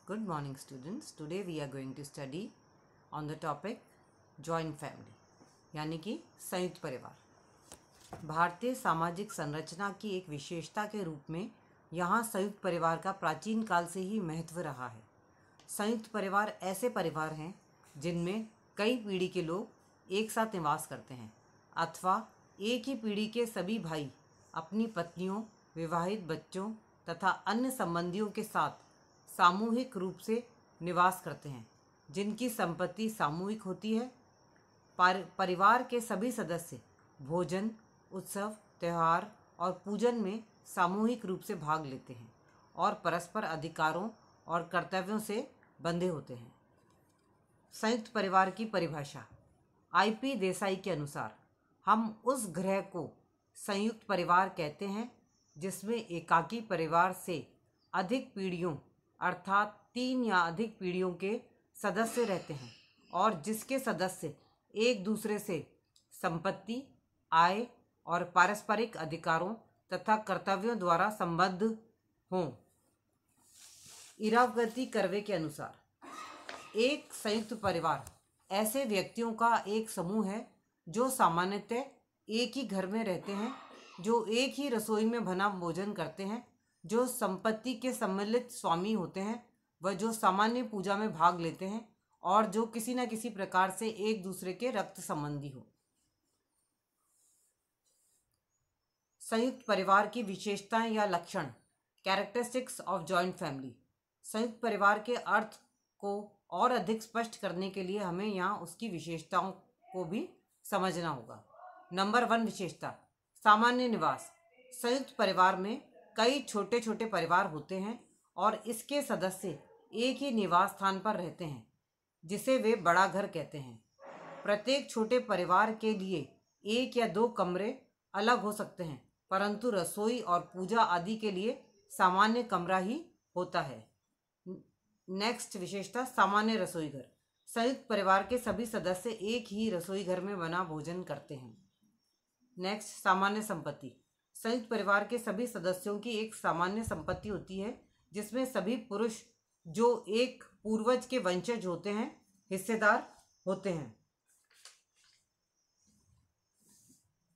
Good morning students. Today we are going to study on the topic joint family यानी कि संयुक्त परिवार। भारतीय सामाजिक संरचना की एक विशेषता के रूप में यहाँ संयुक्त परिवार का प्राचीन काल से ही महत्व रहा है। संयुक्त परिवार ऐसे परिवार हैं जिनमें कई पीढ़ी के लोग एक साथ निवास करते हैं अथवा एक ही पीढ़ी के सभी भाई अपनी पत्नियों, विवाहित बच्चों तथा अन्य संबंधियों के साथ सामूहिक रूप से निवास करते हैं, जिनकी संपत्ति सामूहिक होती है। परिवार के सभी सदस्य भोजन, उत्सव, त्यौहार और पूजन में सामूहिक रूप से भाग लेते हैं और परस्पर अधिकारों और कर्तव्यों से बंधे होते हैं। संयुक्त परिवार की परिभाषा IP देसाई के अनुसार हम उस ग्रह को संयुक्त परिवार कहते हैं जिसमें एकाकी परिवार से अधिक पीढ़ियों अर्थात 3 या अधिक पीढ़ियों के सदस्य रहते हैं और जिसके सदस्य एक दूसरे से संपत्ति, आय और पारस्परिक अधिकारों तथा कर्तव्यों द्वारा संबद्ध हों। इरावती कर्वे के अनुसार एक संयुक्त परिवार ऐसे व्यक्तियों का एक समूह है जो सामान्यतः एक ही घर में रहते हैं, जो एक ही रसोई में बना भोजन करते हैं, जो संपत्ति के सम्मिलित स्वामी होते हैं, वह जो सामान्य पूजा में भाग लेते हैं और जो किसी न किसी प्रकार से एक दूसरे के रक्त संबंधी हो। संयुक्त परिवार की विशेषताएं या लक्षण कैरेक्टरिस्टिक्स ऑफ जॉइंट फैमिली। संयुक्त परिवार के अर्थ को और अधिक स्पष्ट करने के लिए हमें यहाँ उसकी विशेषताओं को भी समझना होगा। नंबर 1 विशेषता सामान्य निवास। संयुक्त परिवार में कई छोटे छोटे परिवार होते हैं और इसके सदस्य एक ही निवास स्थान पर रहते हैं जिसे वे बड़ा घर कहते हैं। प्रत्येक छोटे परिवार के लिए 1 या 2 कमरे अलग हो सकते हैं, परंतु रसोई और पूजा आदि के लिए सामान्य कमरा ही होता है। नेक्स्ट विशेषता सामान्य रसोई घर। संयुक्त परिवार के सभी सदस्य एक ही रसोई घर में बना भोजन करते हैं। नेक्स्ट सामान्य संपत्ति। संयुक्त परिवार के सभी सदस्यों की एक सामान्य संपत्ति होती है जिसमें सभी पुरुष जो एक पूर्वज के वंशज होते हैं हिस्सेदार होते हैं।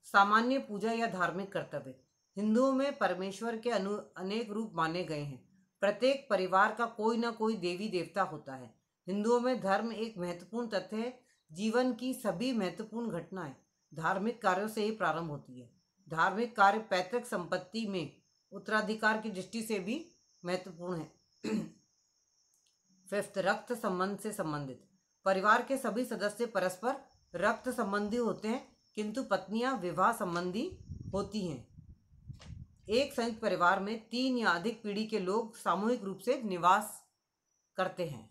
सामान्य पूजा या धार्मिक कर्तव्य। हिंदुओं में परमेश्वर के अनेक रूप माने गए हैं। प्रत्येक परिवार का कोई ना कोई देवी देवता होता है। हिंदुओं में धर्म एक महत्वपूर्ण तथ्य है। जीवन की सभी महत्वपूर्ण घटनाएं धार्मिक कार्यों से ही प्रारंभ होती है। धार्मिक कार्य पैतृक संपत्ति में उत्तराधिकार की दृष्टि से भी महत्वपूर्ण है। 5th रक्त संबंध से संबंधित। परिवार के सभी सदस्य परस्पर रक्त संबंधी होते हैं, किंतु पत्नियां विवाह संबंधी होती हैं। एक संयुक्त परिवार में 3 या अधिक पीढ़ी के लोग सामूहिक रूप से निवास करते हैं।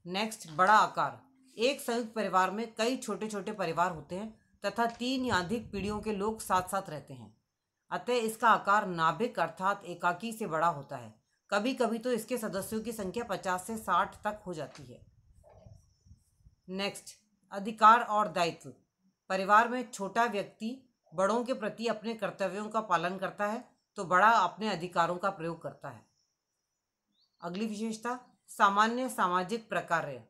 नेक्स्ट बड़ा आकार। एक संयुक्त परिवार में कई छोटे छोटे परिवार होते हैं तथा 3 या अधिक पीढ़ियों के लोग साथ साथ रहते हैं, अतः इसका आकार नाभिक अर्थात एकाकी से बड़ा होता है। कभी कभी तो इसके सदस्यों की संख्या 50 से 60 तक हो जाती है। नेक्स्ट अधिकार और दायित्व। परिवार में छोटा व्यक्ति बड़ों के प्रति अपने कर्तव्यों का पालन करता है तो बड़ा अपने अधिकारों का प्रयोग करता है। अगली विशेषता सामान्य सामाजिक प्रकार्य।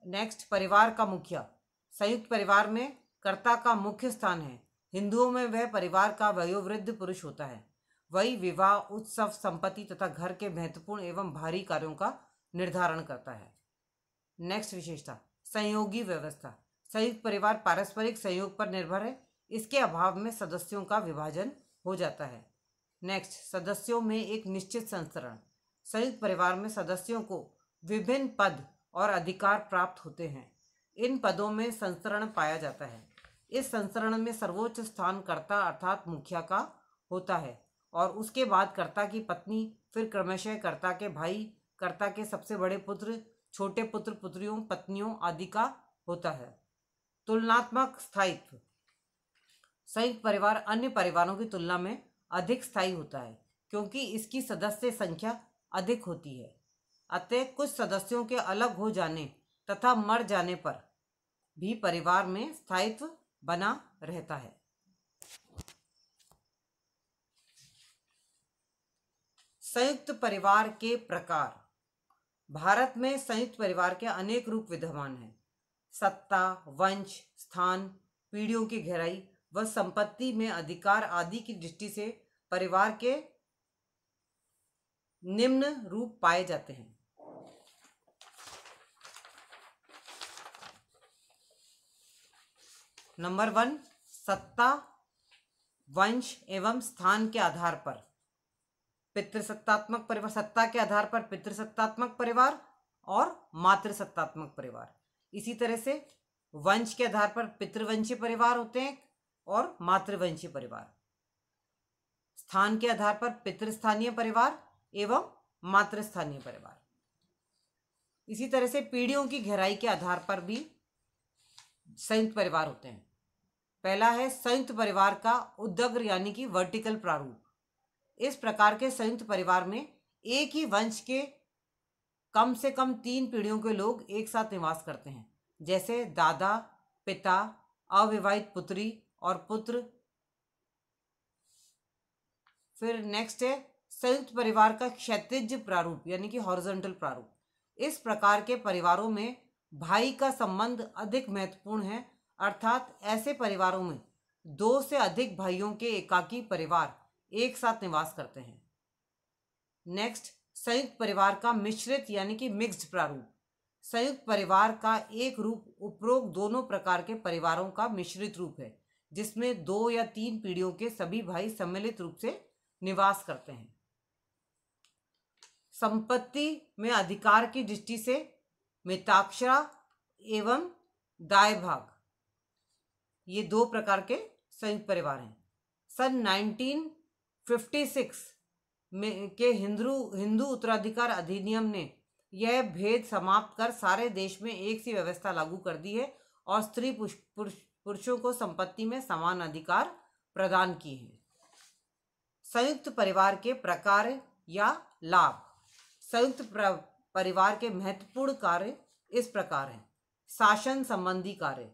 नेक्स्ट परिवार का मुखिया। संयुक्त परिवार में कर्ता का मुख्य स्थान है। हिंदुओं में वह परिवार का वयोवृद्ध पुरुष होता है। वही विवाह, उत्सव, संपत्ति तथा घर के महत्वपूर्ण एवं भारी कार्यों का निर्धारण करता है। नेक्स्ट विशेषता संयोगी व्यवस्था। संयुक्त परिवार पारस्परिक सहयोग पर निर्भर है। इसके अभाव में सदस्यों का विभाजन हो जाता है। नेक्स्ट सदस्यों में एक निश्चित संचरण। संयुक्त परिवार में सदस्यों को विभिन्न पद और अधिकार प्राप्त होते हैं। इन पदों में संचरण पाया जाता है। इस संचरण में सर्वोच्च स्थान कर्ता अर्थात मुखिया का होता है और उसके बाद कर्ता की पत्नी, फिर क्रमशः कर्ता के भाई, कर्ता के सबसे बड़े पुत्र, छोटे पुत्र पुत्रियों, पत्नियों आदि का होता है। तुलनात्मक स्थायित्व। संयुक्त परिवार अन्य परिवारों की तुलना में अधिक स्थायी होता है क्योंकि इसकी सदस्य संख्या अधिक होती है, अतः कुछ सदस्यों के अलग हो जाने तथा मर जाने पर भी परिवार में स्थायित्व बना रहता है। संयुक्त परिवार के प्रकार। भारत में संयुक्त परिवार के अनेक रूप विद्यमान हैं। सत्ता, वंश, स्थान, पीढ़ियों की गहराई व संपत्ति में अधिकार आदि की दृष्टि से परिवार के निम्न रूप पाए जाते हैं। नंबर 1, सत्ता, वंश एवं स्थान के आधार पर पितृसत्तात्मक परिवार। सत्ता के आधार पर पितृसत्तात्मक परिवार और मातृसत्तात्मक परिवार। इसी तरह से वंश के आधार पर पितृवंशी परिवार होते हैं और मातृवंशी परिवार। स्थान के आधार पर पितृस्थानीय परिवार एवं मातृस्थानीय परिवार। इसी तरह से पीढ़ियों की गहराई के आधार पर भी संयुक्त परिवार होते हैं। पहला है संयुक्त परिवार का उद्दग्र यानी कि वर्टिकल प्रारूप। इस प्रकार के संयुक्त परिवार में एक ही वंश के कम से कम 3 पीढ़ियों के लोग एक साथ निवास करते हैं, जैसे दादा, पिता, अविवाहित पुत्री और पुत्र। फिर नेक्स्ट है संयुक्त परिवार का क्षैतिज प्रारूप यानी कि हॉरिजॉन्टल प्रारूप। इस प्रकार के परिवारों में भाई का संबंध अधिक महत्वपूर्ण है, अर्थात ऐसे परिवारों में 2 से अधिक भाइयों के एकाकी परिवार एक साथ निवास करते हैं। नेक्स्ट, संयुक्त परिवार का मिश्रित यानी कि मिक्स्ड प्रारूप। संयुक्त परिवार का एक रूप उपरोक्त दोनों प्रकार के परिवारों का मिश्रित रूप है, जिसमें 2 या 3 पीढ़ियों के सभी भाई सम्मिलित रूप से निवास करते हैं। संपत्ति में अधिकार की दृष्टि से मिताक्षरा एवं दाय भाग, ये 2 प्रकार के संयुक्त परिवार हैं। सन 1956 में के हिंदू उत्तराधिकार अधिनियम ने यह भेद समाप्त कर सारे देश में एक सी व्यवस्था लागू कर दी है और स्त्री पुरुषों को संपत्ति में समान अधिकार प्रदान किए हैं। संयुक्त परिवार के प्रकार या लाभ। संयुक्त परिवार के महत्वपूर्ण कार्य इस प्रकार हैं। शासन संबंधी कार्य,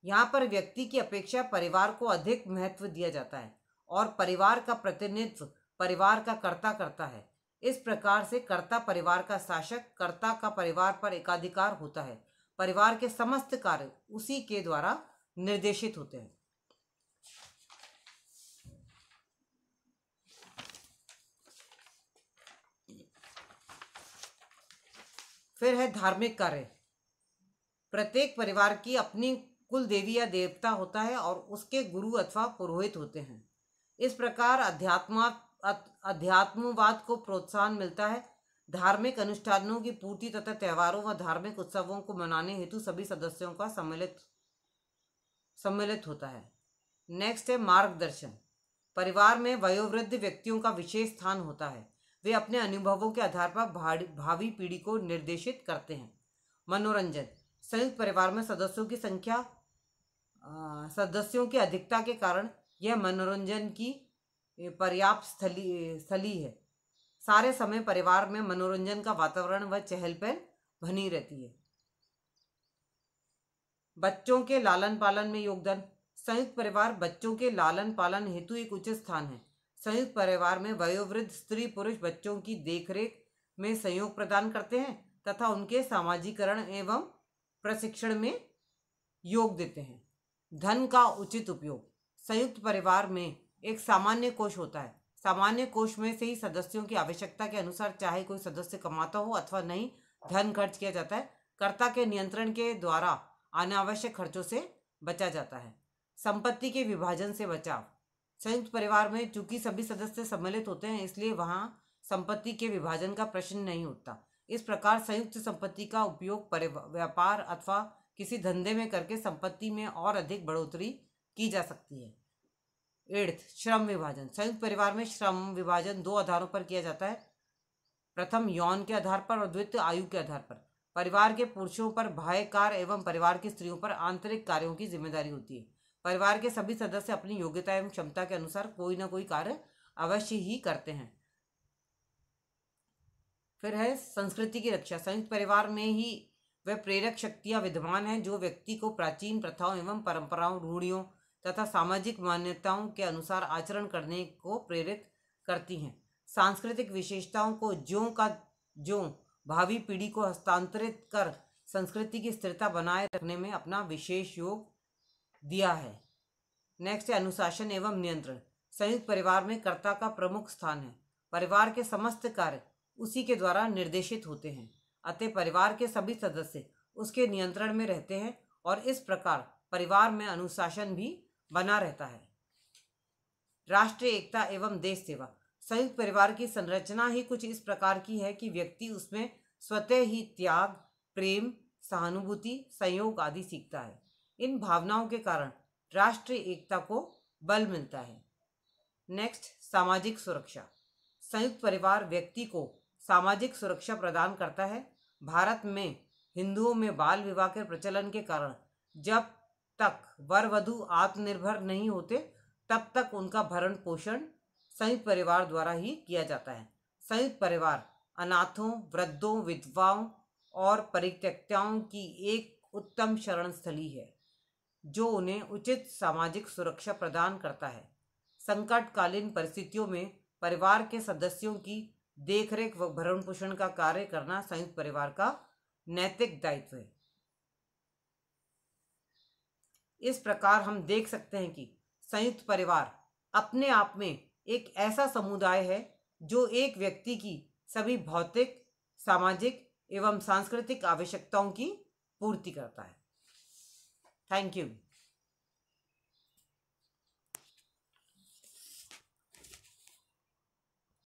यहाँ पर व्यक्ति की अपेक्षा परिवार को अधिक महत्व दिया जाता है और परिवार का प्रतिनिधित्व परिवार का कर्ता करता है। इस प्रकार से कर्ता परिवार का शासक, कर्ता का परिवार पर एकाधिकार होता है। परिवार के समस्त कार्य उसी के द्वारा निर्देशित होते हैं। फिर है धार्मिक कार्य। प्रत्येक परिवार की अपनी कुल देवी या देवता होता है और उसके गुरु अथवा पुरोहित होते हैं। इस प्रकार अध्यात्मवाद को प्रोत्साहन मिलता है। धार्मिक अनुष्ठानों की पूर्ति तथा त्योहारों व धार्मिक उत्सवों को मनाने हेतु सभी सदस्यों का सम्मिलित होता है। नेक्स्ट है मार्गदर्शन। परिवार में वयोवृद्ध व्यक्तियों का विशेष स्थान होता है। वे अपने अनुभवों के आधार पर भावी पीढ़ी को निर्देशित करते हैं। मनोरंजन। संयुक्त परिवार में सदस्यों की अधिकता के कारण यह मनोरंजन की पर्याप्त स्थली है। सारे समय परिवार में मनोरंजन का वातावरण व चहल पहल बनी रहती है। बच्चों के लालन पालन में योगदान। संयुक्त परिवार बच्चों के लालन पालन हेतु एक उचित स्थान है। संयुक्त परिवार में वयोवृद्ध स्त्री पुरुष बच्चों की देखरेख में सहयोग प्रदान करते हैं तथा उनके सामाजिकरण एवं प्रशिक्षण में योग देते हैं। धन का उचित उपयोग। संयुक्त परिवार में एक सामान्य कोष होता है। सामान्य कोष में से ही सदस्यों की आवश्यकता के अनुसार चाहे कोई सदस्य कमाता हो अथवा नहीं, धन खर्च किया जाता है। कर्ता के नियंत्रण के द्वारा अनावश्यक खर्चों से बचा जाता है। संपत्ति के विभाजन से बचाव। संयुक्त परिवार में चूंकि सभी सदस्य सम्मिलित होते हैं, इसलिए वहां संपत्ति के विभाजन का प्रश्न नहीं उठता। इस प्रकार संयुक्त संपत्ति का उपयोग व्यापार अथवा किसी धंधे में करके संपत्ति में और अधिक बढ़ोतरी की जा सकती है। 8, श्रम विभाजन। संयुक्त परिवार में श्रम विभाजन 2 आधारों पर किया जाता है। प्रथम यौन के आधार पर और द्वितीय आयु के आधार पर। परिवार के पुरुषों पर बाह्य कार्य एवं परिवार की स्त्रियों पर आंतरिक कार्यों की जिम्मेदारी होती है। परिवार के सभी सदस्य अपनी योग्यता एवं क्षमता के अनुसार कोई ना कोई कार्य अवश्य ही करते हैं। फिर है संस्कृति की रक्षा। संयुक्त परिवार में ही वे प्रेरक शक्तियां विद्यमान हैं जो व्यक्ति को प्राचीन प्रथाओं एवं परंपराओं, रूढ़ियों तथा सामाजिक मान्यताओं के अनुसार आचरण करने को प्रेरित करती हैं। सांस्कृतिक विशेषताओं को ज्यों का ज्यों भावी पीढ़ी को हस्तांतरित कर संस्कृति की स्थिरता बनाए रखने में अपना विशेष योग दिया है। नेक्स्ट है अनुशासन एवं नियंत्रण। संयुक्त परिवार में कर्ता का प्रमुख स्थान है। परिवार के समस्त कार्य उसी के द्वारा निर्देशित होते हैं, अतः परिवार के सभी सदस्य उसके नियंत्रण में रहते हैं और इस प्रकार परिवार में अनुशासन भी बना रहता है। राष्ट्रीय एकता एवं देश सेवा। संयुक्त परिवार की संरचना ही कुछ इस प्रकार की है कि व्यक्ति उसमें स्वतः ही त्याग, प्रेम, सहानुभूति, संयोग आदि सीखता है। इन भावनाओं के कारण राष्ट्रीय एकता को बल मिलता है। नेक्स्ट, सामाजिक सुरक्षा। संयुक्त परिवार व्यक्ति को सामाजिक सुरक्षा प्रदान करता है। भारत में हिंदुओं में बाल विवाह के प्रचलन के कारण जब तक वर वधू आत्मनिर्भर नहीं होते तब तक उनका भरण पोषण संयुक्त परिवार द्वारा ही किया जाता है। संयुक्त परिवार अनाथों, वृद्धों, विधवाओं और परित्यक्ताओं की एक उत्तम शरण स्थली है जो उन्हें उचित सामाजिक सुरक्षा प्रदान करता है। संकटकालीन परिस्थितियों में परिवार के सदस्यों की देखरेख व भरण पोषण का कार्य करना संयुक्त परिवार का नैतिक दायित्व है। इस प्रकार हम देख सकते हैं कि संयुक्त परिवार अपने आप में एक ऐसा समुदाय है जो एक व्यक्ति की सभी भौतिक, सामाजिक एवं सांस्कृतिक आवश्यकताओं की पूर्ति करता है। Thank you.